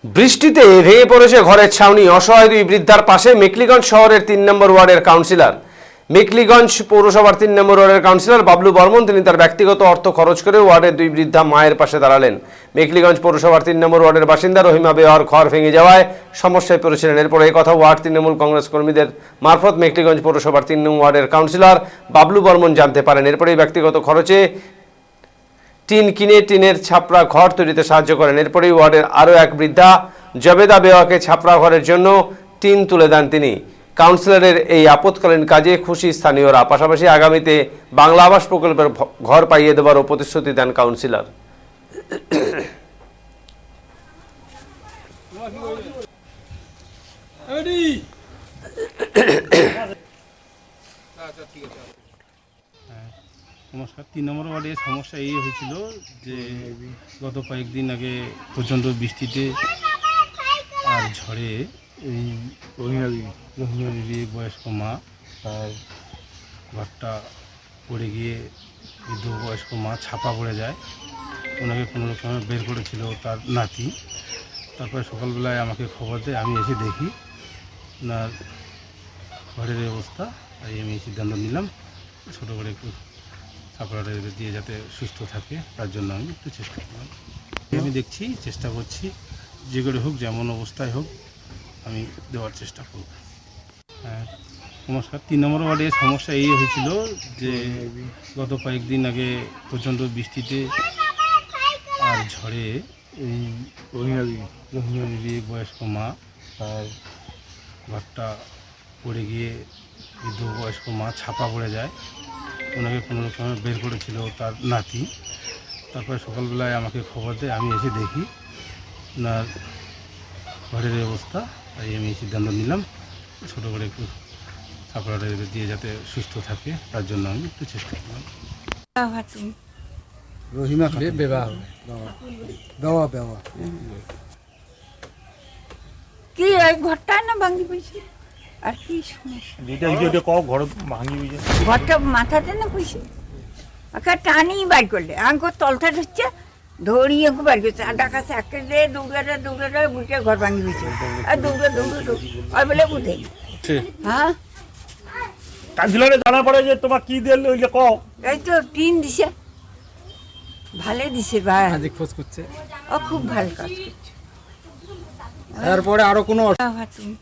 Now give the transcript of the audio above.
বৃষ্টিতে ভেঙে পড়েছে ঘরের ছাউনি। অসহায় দুই বৃদ্ধার পাশে মেকলিগঞ্জ শহরের 3 নম্বর ওয়ার্ডের কাউন্সিলর। মেকলিগঞ্জ পৌরসভার 3 নম্বর ওয়ার্ডের কাউন্সিলর বাবলু বর্মন তিনি তার ব্যক্তিগত অর্থ খরচ করে ওয়ার্ডের দুই বৃদ্ধা মায়ের পাশে দাঁড়ালেন। মেকলিগঞ্জ পৌরসভার 3 নম্বর ওয়ার্ডের বাসিন্দা রহিমা বেওয়ার ঘর ভেঙে যাওয়ায় সমস্যায় পড়েছিলেন। এরপর এই কথা ওয়ার্ড তৃণমূল কংগ্রেস কর্মীদের মারফত মেকলিগঞ্জ পৌরসভার 3 নম্বর ওয়ার্ডের কাউন্সিলর বাবলু বর্মন জানতে পারেন। এরপরে ব্যক্তিগত খরচে টিন কিনে টিনের ছাপড়া ঘর তৈরিতে সাহায্য করেন। এরপরেই ওয়ার্ডের আরও এক বৃদ্ধা জবেদা বেওয়াকে ছাপড়া ঘরের জন্য টিন তুলে দেন তিনি। কাউন্সিলরের এই আপৎকালীন কাজে খুশি স্থানীয়রা। পাশাপাশি আগামীতে বাংলা আবাস প্রকল্পের ঘর পাইয়ে দেওয়ারও প্রতিশ্রুতি দেন কাউন্সিলর। নমস্কার। 3 নম্বর ওয়ার্ডের সমস্যা এই হয়েছিল যে গত কয়েকদিন আগে প্রচণ্ড বৃষ্টিতে আর ঝড়ে এই রহিমা বিবি বয়স্ক মা তার ঘরটা পড়ে গিয়ে বৃদ্ধ বয়স্ক মা ছাপা পড়ে যায়। ওনাকে কোনো রকমে বের করেছিল তার নাতি। তারপরে সকালবেলায় আমাকে খবর দেয়, আমি এসে দেখি ওনার ঘরের অবস্থা। তাই আমি সিদ্ধান্ত নিলাম ছোটো করে একটু ছাপড়াটা দিয়ে যাতে সুস্থ থাকে, তার জন্য আমি একটু চেষ্টা করলাম। আমি দেখছি, চেষ্টা করছি, যে করে হোক যেমন অবস্থায় হোক আমি দেওয়ার চেষ্টা করব। হ্যাঁ, নমস্কার। 3 নম্বর ওয়ার্ডের সমস্যা এই হয়েছিল যে গত কয়েকদিন আগে প্রচণ্ড বৃষ্টিতে আর ঝড়ে এই রহিমা বিবি বয়স্ক মা তার ঘরটা পড়ে গিয়ে বৃদ্ধ বয়স্ক মা ছাপা পড়ে যায়। ওনাকে কোনো রকমে বের করেছিল তার নাতি। তারপরে সকালবেলায় আমাকে খবর দেয়, আমি এসে দেখি ওনার ঘরের অবস্থা। তাই আমি সিদ্ধান্ত নিলাম ছোটো করে একটু ছাপড়াটা দিয়ে যাতে সুস্থ থাকে, তার জন্য আমি একটু চেষ্টা করলাম। রহিমা বেওয়া কি এই ঘরটা না ভাঙি পড়ছে? আর কি সমস্যা? ঘরটা মাথাতে না পড়ছে, ওকে টানি বার করলে আঙ্কুর তলটা হচ্ছে ধরিয়ে আঙ্কু বার করছে। আর ডাকা চাকরি দিয়ে দৌড়ে বুঝে ঘর ভাঙি পড়ছে। আর দৌড়ে আর বলে বুঝে হ্যাঁ কাউন্সিলরে জানা পড়ে যে তোমার কি দিল ওই যে কও এই তো টিন দিছে, ভালো দিছে ভাই। আজকে খোঁজ করছে, ও খুব ভালো কাজ করছে। তারপরে আরো কোনো তুমি